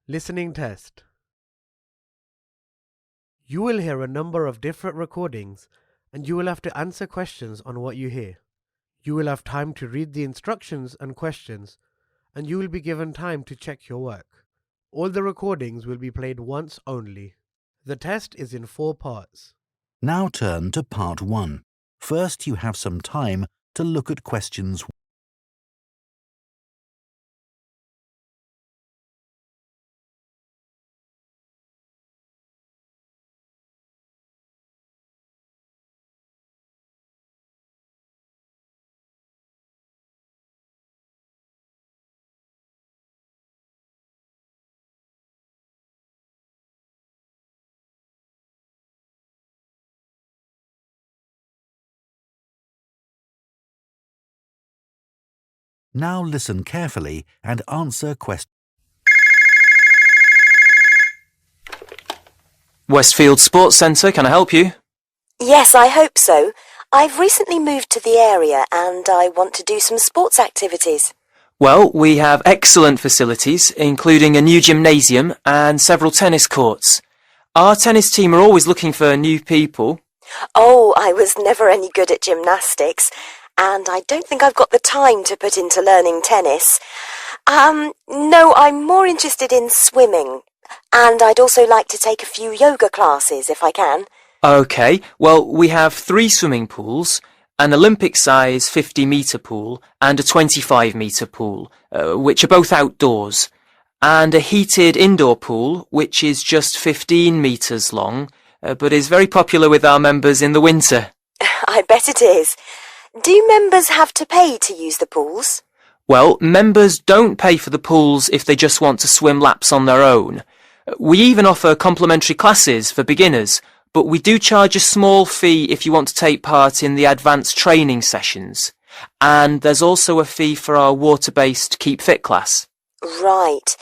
Listening test. You will hear a number of different recordings and you will have to answer questions on what you hear. You will have time to read the instructions and questions and you will be given time to check your work. All the recordings will be played once only. The test is in 4 parts. Now turn to part 1. First, you have some time to look at questions. Now listen carefully and answer questions. Westfield Sports Centre, can I help you? Yes, I hope so. I've recently moved to the area and I want to do some sports activities. Well, we have excellent facilities, including a new gymnasium and several tennis courts. Our tennis team are always looking for new people. Oh, I was never any good at gymnastics, and I don't think I've got the time to put into learning tennis. No, I'm more interested in swimming, and I'd also like to take a few yoga classes if I can. OK, well, we have 3 swimming pools, an Olympic-size 50-metre pool and a 25-metre pool, which are both outdoors, and a heated indoor pool, which is just 15 metres long, but is very popular with our members in the winter. I bet it is. Do members have to pay to use the pools? Well, members don't pay for the pools if they just want to swim laps on their own. We even offer complimentary classes for beginners, but we do charge a small fee if you want to take part in the advanced training sessions. And there's also a fee for our water-based Keep Fit class. Right.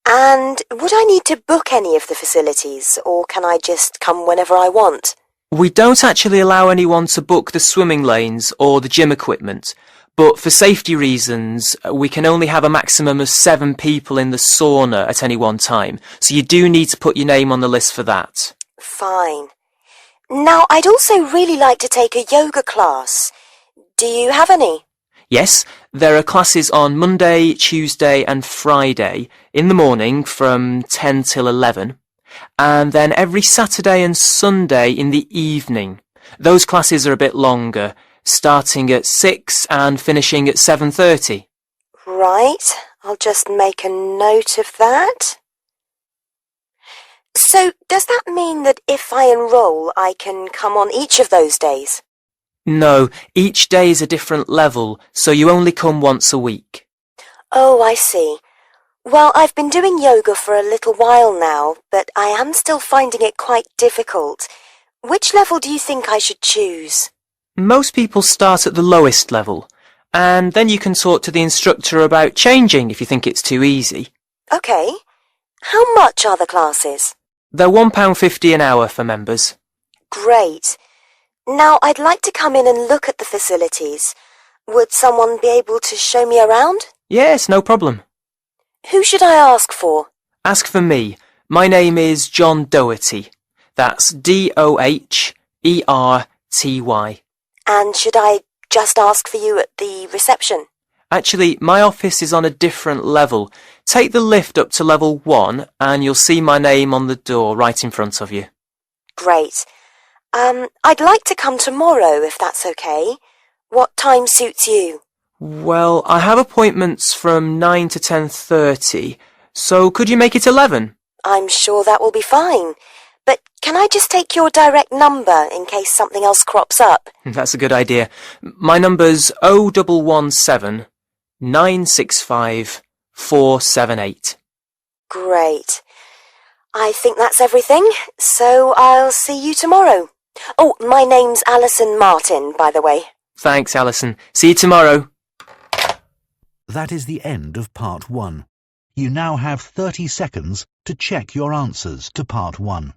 And would I need to book any of the facilities, or can I just come whenever I want? We don't actually allow anyone to book the swimming lanes or the gym equipment, but for safety reasons, we can only have a maximum of 7 people in the sauna at any one time, so you do need to put your name on the list for that. Fine. Now, I'd also really like to take a yoga class. Do you have any? Yes, there are classes on Monday, Tuesday and Friday in the morning from 10 till 11, and then every Saturday and Sunday in the evening. Those classes are a bit longer, starting at 6 and finishing at 7:30. Right, I'll just make a note of that. So, does that mean that if I enroll, I can come on each of those days? No, each day is a different level, so you only come once a week. Oh, I see. Well, I've been doing yoga for a little while now, but I am still finding it quite difficult. Which level do you think I should choose? Most people start at the lowest level, and then you can talk to the instructor about changing if you think it's too easy. Okay. How much are the classes? They're £1.50 an hour for members. Great. Now, I'd like to come in and look at the facilities. Would someone be able to show me around? Yes, no problem. Who should I ask for? Ask for me. My name is John Doherty. That's Doherty. And should I just ask for you at the reception? Actually, my office is on a different level. Take the lift up to level 1 and you'll see my name on the door right in front of you. Great. I'd like to come tomorrow, if that's okay. What time suits you? Well, I have appointments from 9 to 10:30, so could you make it 11? I'm sure that will be fine. But can I just take your direct number in case something else crops up? That's a good idea. My number's 0117 965 478. Great. I think that's everything, so I'll see you tomorrow. Oh, my name's Alison Martin, by the way. Thanks, Alison. See you tomorrow. That is the end of part 1. You now have 30 seconds to check your answers to part 1.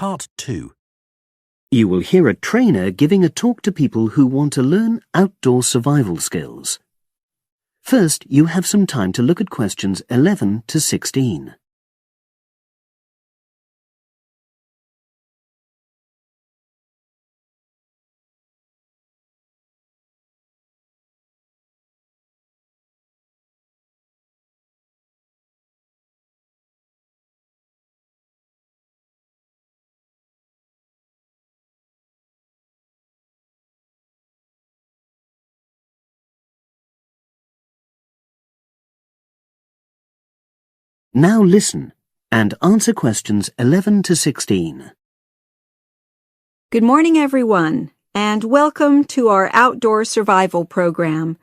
Part 2. You will hear a trainer giving a talk to people who want to learn outdoor survival skills. First, you have some time to look at questions 11 to 16. Now listen and answer questions 11 to 16. Good morning, everyone, and welcome to our outdoor survival program.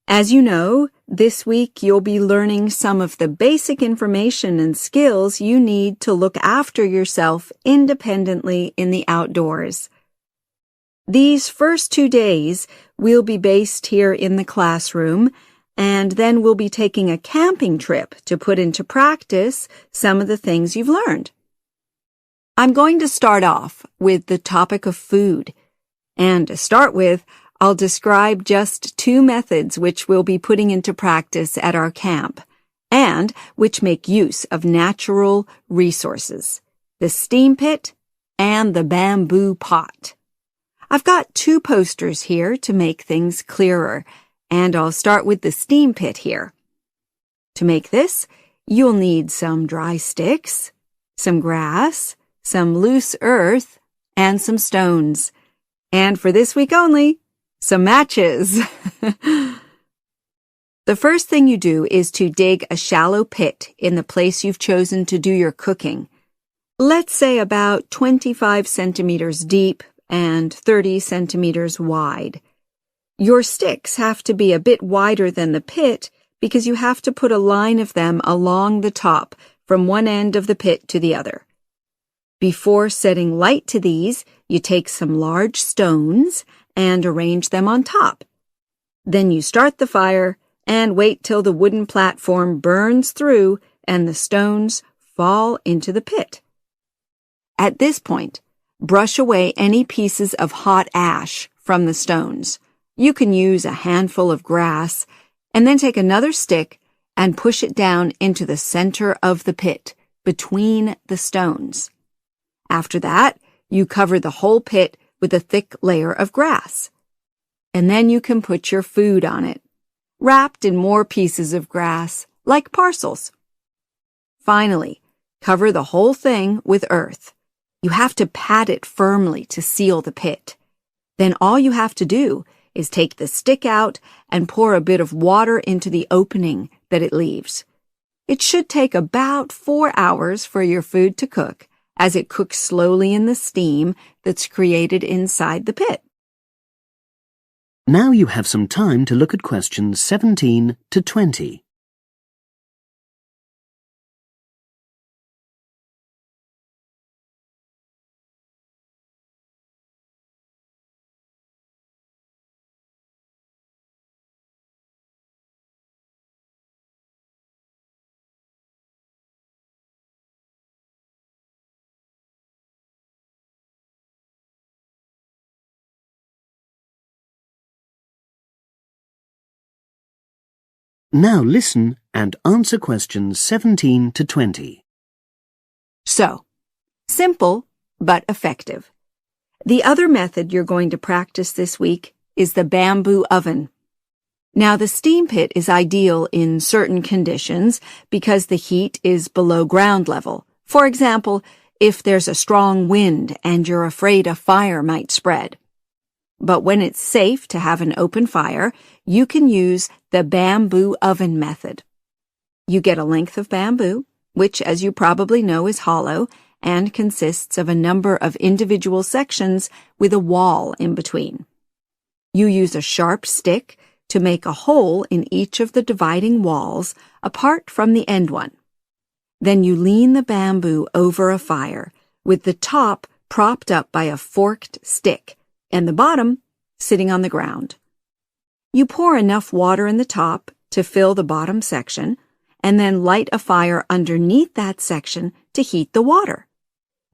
As you know, this week you'll be learning some of the basic information and skills you need to look after yourself independently in the outdoors. These first 2 days will be based here in the classroom, and then we'll be taking a camping trip to put into practice some of the things you've learned. I'm going to start off with the topic of food. And to start with, I'll describe just 2 methods which we'll be putting into practice at our camp, and which make use of natural resources: the steam pit and the bamboo pot. I've got 2 posters here to make things clearer, and I'll start with the steam pit here. To make this, you'll need some dry sticks, some grass, some loose earth, and some stones. And for this week only, some matches. The first thing you do is to dig a shallow pit in the place you've chosen to do your cooking. Let's say about 25 centimeters deep and 30 centimeters wide. Your sticks have to be a bit wider than the pit because you have to put a line of them along the top from one end of the pit to the other. Before setting light to these, you take some large stones and arrange them on top. Then you start the fire and wait till the wooden platform burns through and the stones fall into the pit. At this point, brush away any pieces of hot ash from the stones. You can use a handful of grass and then take another stick and push it down into the center of the pit, between the stones. After that, you cover the whole pit with a thick layer of grass. And then you can put your food on it, wrapped in more pieces of grass, like parcels. Finally, cover the whole thing with earth. You have to pat it firmly to seal the pit. Then all you have to do is take the stick out and pour a bit of water into the opening that it leaves. It should take about 4 hours for your food to cook, as it cooks slowly in the steam that's created inside the pit. Now you have some time to look at questions 17 to 20. Now listen and answer questions 17 to 20. So, simple but effective. The other method you're going to practice this week is the bamboo oven. Now, the steam pit is ideal in certain conditions because the heat is below ground level. For example, if there's a strong wind and you're afraid a fire might spread. But when it's safe to have an open fire, you can use the bamboo oven method. You get a length of bamboo, which, as you probably know, is hollow and consists of a number of individual sections with a wall in between. You use a sharp stick to make a hole in each of the dividing walls apart from the end one. Then you lean the bamboo over a fire, with the top propped up by a forked stick and the bottom sitting on the ground. You pour enough water in the top to fill the bottom section, and then light a fire underneath that section to heat the water.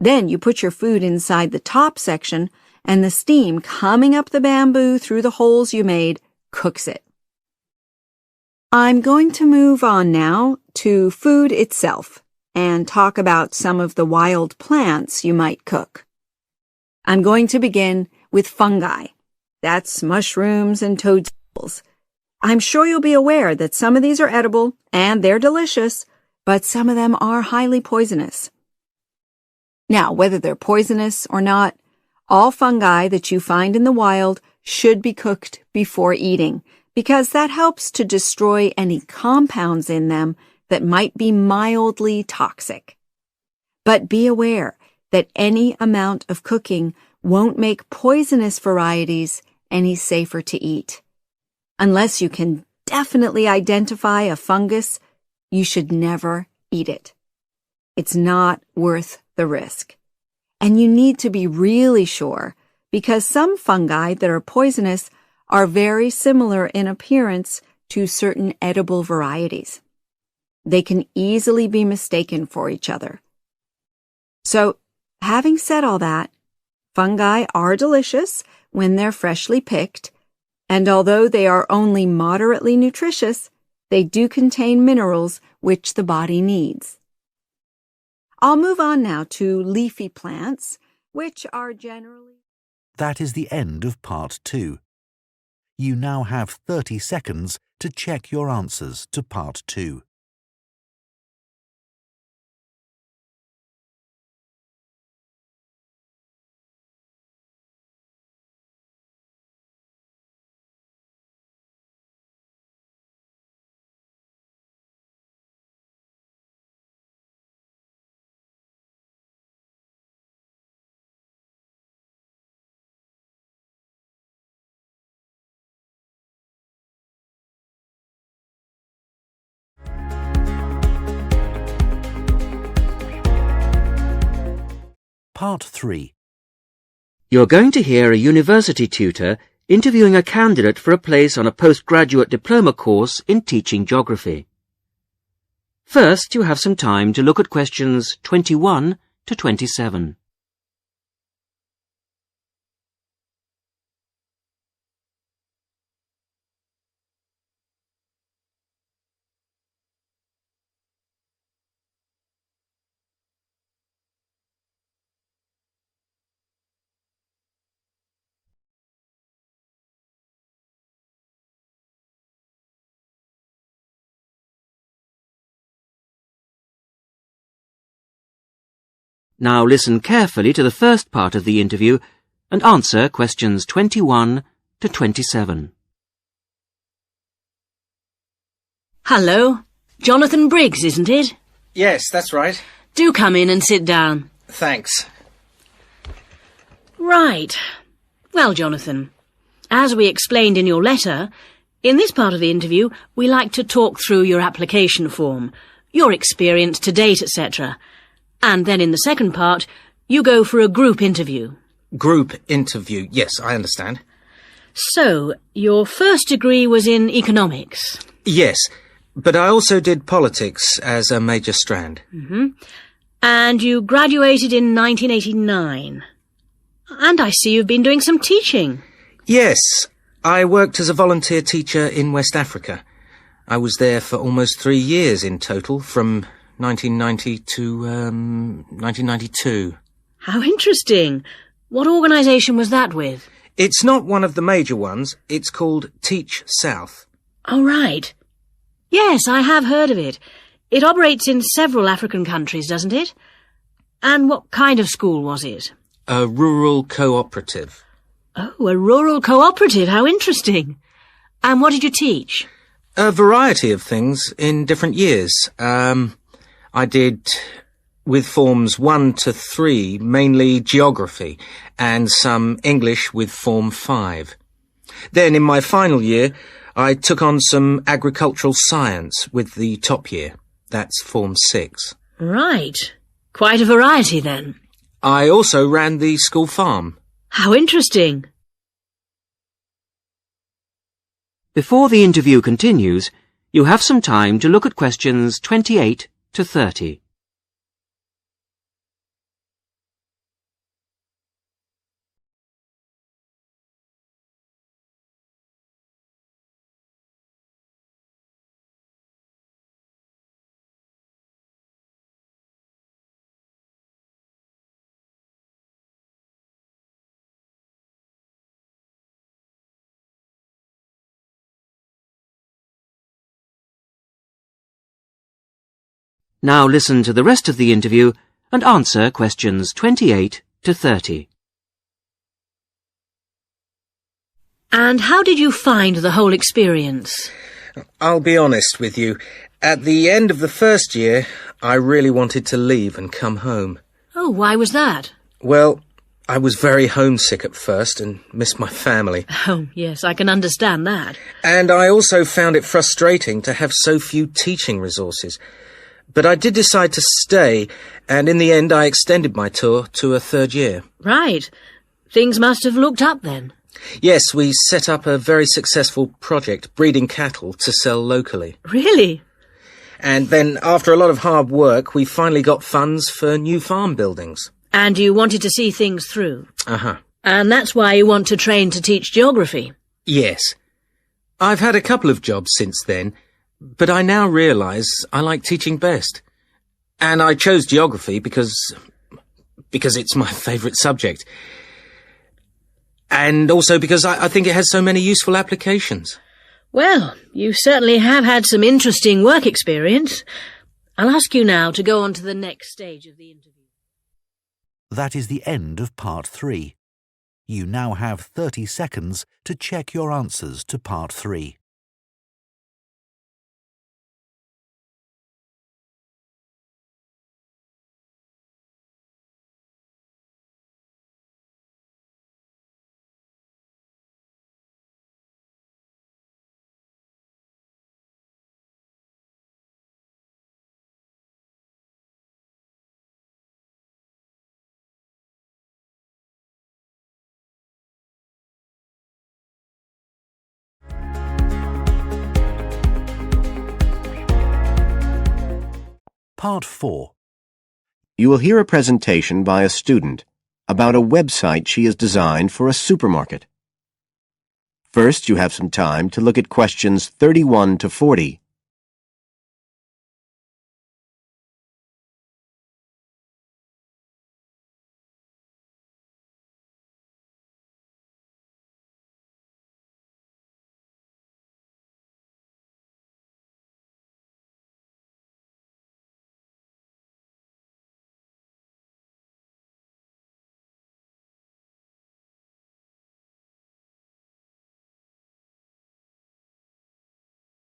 Then you put your food inside the top section, and the steam coming up the bamboo through the holes you made cooks it. I'm going to move on now to food itself and talk about some of the wild plants you might cook. I'm going to begin with fungi. That's mushrooms and toadstools. I'm sure you'll be aware that some of these are edible and they're delicious, but some of them are highly poisonous. Now, whether they're poisonous or not, all fungi that you find in the wild should be cooked before eating, because that helps to destroy any compounds in them that might be mildly toxic. But be aware that any amount of cooking won't make poisonous varieties any safer to eat. Unless you can definitely identify a fungus, you should never eat it. It's not worth the risk. And you need to be really sure, because some fungi that are poisonous are very similar in appearance to certain edible varieties. They can easily be mistaken for each other. So, having said all that, fungi are delicious when they're freshly picked, and although they are only moderately nutritious, they do contain minerals which the body needs. I'll move on now to leafy plants, which are generally... That is the end of part 2. You now have 30 seconds to check your answers to part 2. Part 3. You're going to hear a university tutor interviewing a candidate for a place on a postgraduate diploma course in teaching geography. First, you have some time to look at questions 21 to 27. Now listen carefully to the first part of the interview and answer questions 21 to 27. Hello. Jonathan Briggs, isn't it? Yes, that's right. Do come in and sit down. Thanks. Right. Well, Jonathan, as we explained in your letter, in this part of the interview, we like to talk through your application form, your experience to date, etc. And then in the second part, you go for a group interview. Group interview. Yes, I understand. So, your first degree was in economics? Yes, but I also did politics as a major strand. And you graduated in 1989. And I see you've been doing some teaching. Yes, I worked as a volunteer teacher in West Africa. I was there for almost 3 years in total, from 1990 to 1992. How interesting. What organisation was that with? It's not one of the major ones. It's called Teach South. Oh, right. Yes, I have heard of it. It operates in several African countries, doesn't it? And what kind of school was it? A rural cooperative. Oh, a rural cooperative. How interesting. And what did you teach? A variety of things in different years. I did, with forms 1 to 3, mainly geography, and some English with form 5. Then, in my final year, I took on some agricultural science with the top year. That's form 6. Right. Quite a variety, then. I also ran the school farm. How interesting. Before the interview continues, you have some time to look at questions 28 to 30. Now listen to the rest of the interview and answer questions 28 to 30. And how did you find the whole experience? I'll be honest with you. At the end of the first year, I really wanted to leave and come home. Oh, why was that? Well, I was very homesick at first and missed my family. Oh, yes, I can understand that. And I also found it frustrating to have so few teaching resources. But I did decide to stay, and in the end I extended my tour to a third year. Right. Things must have looked up then. Yes, we set up a very successful project, breeding cattle to sell locally. Really? And then, after a lot of hard work, we finally got funds for new farm buildings. And you wanted to see things through? Uh-huh. And that's why you want to train to teach geography? Yes. I've had a couple of jobs since then, but I now realise I like teaching best. And I chose geography because it's my favourite subject. And also because I think it has so many useful applications. Well, you certainly have had some interesting work experience. I'll ask you now to go on to the next stage of the interview. That is the end of part 3. You now have 30 seconds to check your answers to part 3. Part 4. You will hear a presentation by a student about a website she has designed for a supermarket. First, you have some time to look at questions 31 to 40.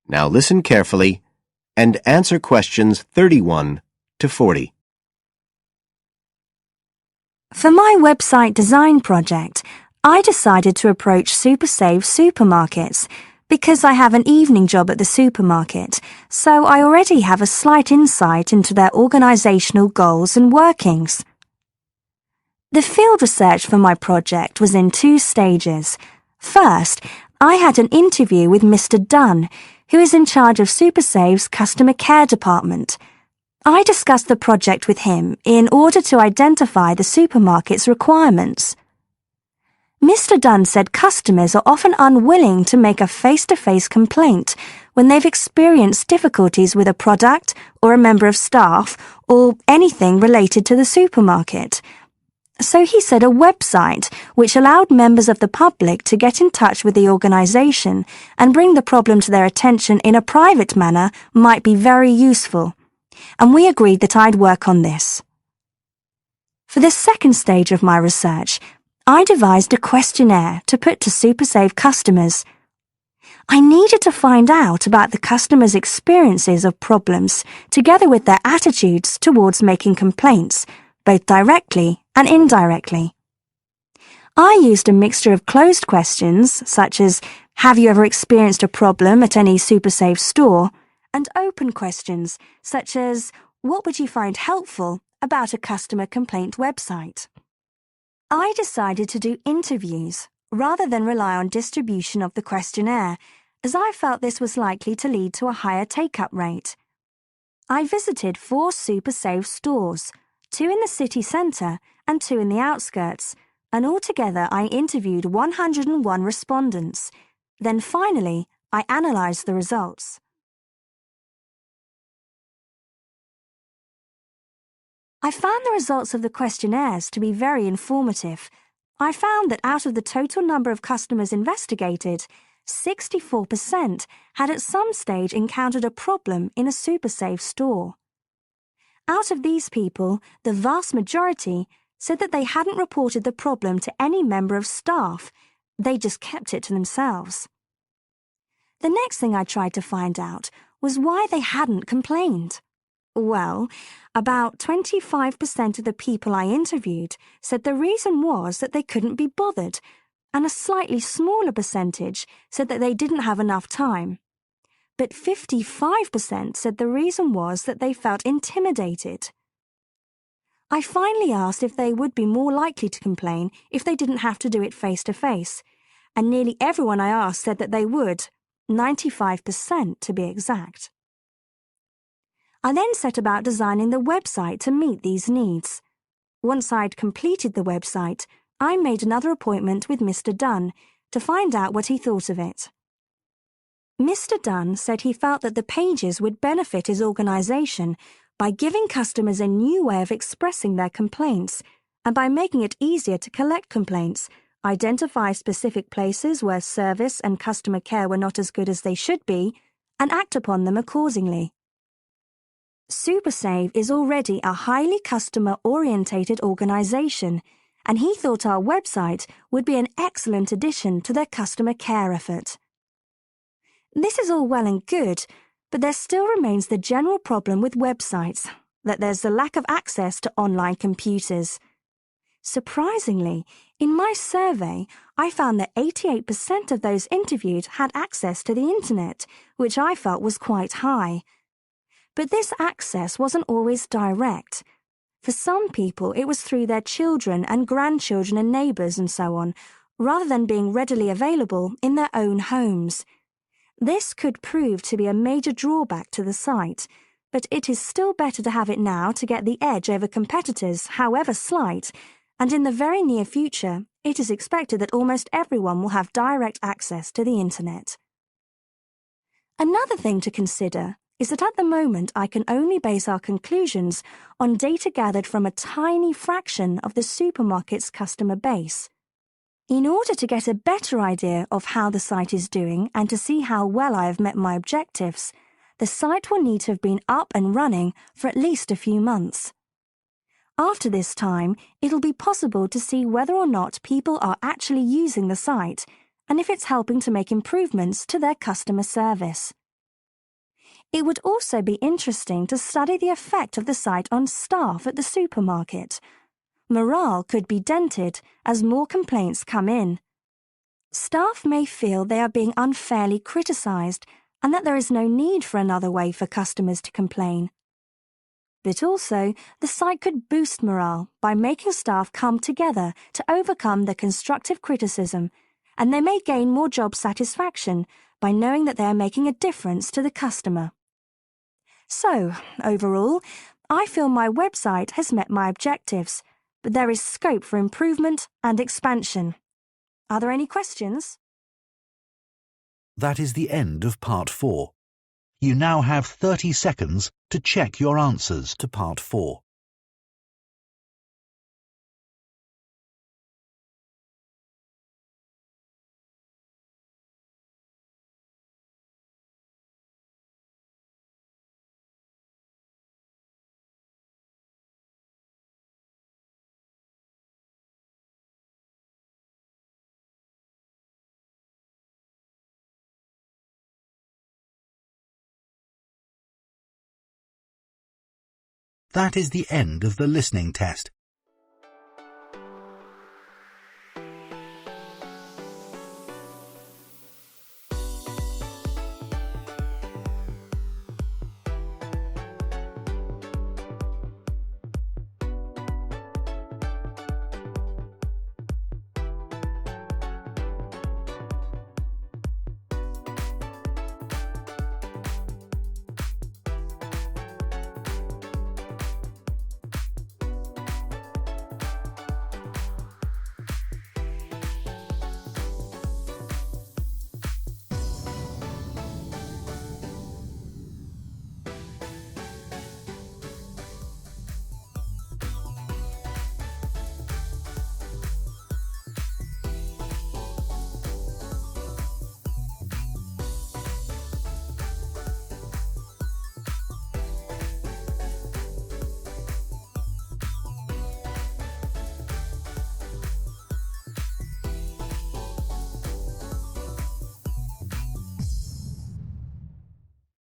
Now listen carefully and answer questions 31 to 40. For my website design project, I decided to approach SuperSave supermarkets because I have an evening job at the supermarket, so I already have a slight insight into their organisational goals and workings. The field research for my project was in 2 stages. First, I had an interview with Mr. Dunn, who is in charge of SuperSave's customer care department. I discussed the project with him in order to identify the supermarket's requirements. Mr. Dunn said customers are often unwilling to make a face-to-face complaint when they've experienced difficulties with a product or a member of staff or anything related to the supermarket. So he said a website which allowed members of the public to get in touch with the organisation and bring the problem to their attention in a private manner might be very useful, and we agreed that I'd work on this. For the second stage of my research, I devised a questionnaire to put to SuperSave customers. I needed to find out about the customers' experiences of problems together with their attitudes towards making complaints, both directly and indirectly. I used a mixture of closed questions, such as, have you ever experienced a problem at any SuperSave store? And open questions, such as, what would you find helpful about a customer complaint website? I decided to do interviews rather than rely on distribution of the questionnaire, as I felt this was likely to lead to a higher take-up rate. I visited 4 SuperSave stores, 2 in the city centre and 2 in the outskirts, and altogether I interviewed 101 respondents. Then finally, I analysed the results. I found the results of the questionnaires to be very informative. I found that out of the total number of customers investigated, 64% had at some stage encountered a problem in a SuperSave store. Out of these people, the vast majority said that they hadn't reported the problem to any member of staff. They just kept it to themselves. The next thing I tried to find out was why they hadn't complained. Well, about 25% of the people I interviewed said the reason was that they couldn't be bothered, and a slightly smaller percentage said that they didn't have enough time. But 55% said the reason was that they felt intimidated. I finally asked if they would be more likely to complain if they didn't have to do it face to face, and nearly everyone I asked said that they would, 95% to be exact. I then set about designing the website to meet these needs. Once I'd completed the website, I made another appointment with Mr. Dunn to find out what he thought of it. Mr. Dunn said he felt that the pages would benefit his organisation by giving customers a new way of expressing their complaints and by making it easier to collect complaints, identify specific places where service and customer care were not as good as they should be, and act upon them accordingly. SuperSave is already a highly customer-orientated organisation, and he thought our website would be an excellent addition to their customer care effort. This is all well and good, but there still remains the general problem with websites, that there's the lack of access to online computers. Surprisingly, in my survey, I found that 88% of those interviewed had access to the internet, which I felt was quite high. But this access wasn't always direct. For some people, it was through their children and grandchildren and neighbours and so on, rather than being readily available in their own homes. This could prove to be a major drawback to the site, but it is still better to have it now to get the edge over competitors, however slight, and in the very near future, it is expected that almost everyone will have direct access to the internet. Another thing to consider is that at the moment I can only base our conclusions on data gathered from a tiny fraction of the supermarket's customer base. In order to get a better idea of how the site is doing and to see how well I have met my objectives, the site will need to have been up and running for at least a few months. After this time, it'll be possible to see whether or not people are actually using the site and if it's helping to make improvements to their customer service. It would also be interesting to study the effect of the site on staff at the supermarket. Morale could be dented as more complaints come in. Staff may feel they are being unfairly criticised and that there is no need for another way for customers to complain. But also, the site could boost morale by making staff come together to overcome the constructive criticism, and they may gain more job satisfaction by knowing that they are making a difference to the customer. So, overall, I feel my website has met my objectives, but there is scope for improvement and expansion. Are there any questions? That is the end of Part 4. You now have 30 seconds to check your answers to Part 4. That is the end of the listening test.